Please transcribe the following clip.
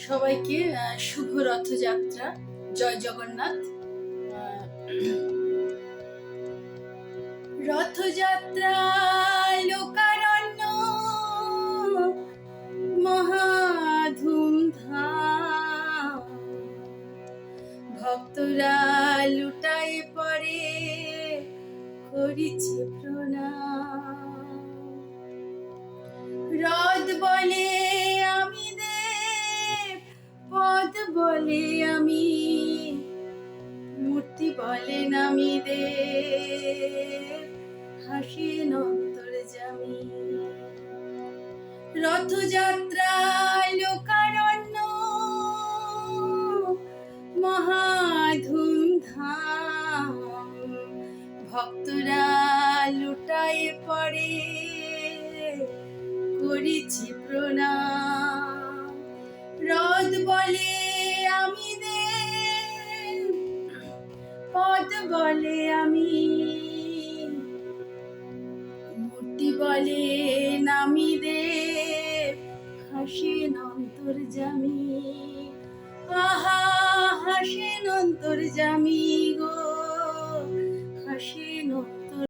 সবাইকে শুভ রথযাত্রা। জয় জগন্নাথ। রথযাত্রা লোকারণ্য মহা ধুমধাম, ভক্তরা লুটায় পড়ে করিছে প্রণাম। রথ বলে আমি দেব, পদ বলে আমি, মূর্তি বলেন আমি দেব, হাসেন অন্তর্যামী। রথযাত্রা লোকারণ্য মহা ধুমধাম, ভক্তরা লুটায় পড়ে করিছি প্রণাম। রথ বলে আমি দেব, পদ বলে আমি, মূর্তি বলে আমি দেব, হাসেন অন্তর্যামী। আহা হাসেন অন্তর্যামী গো, হাসেন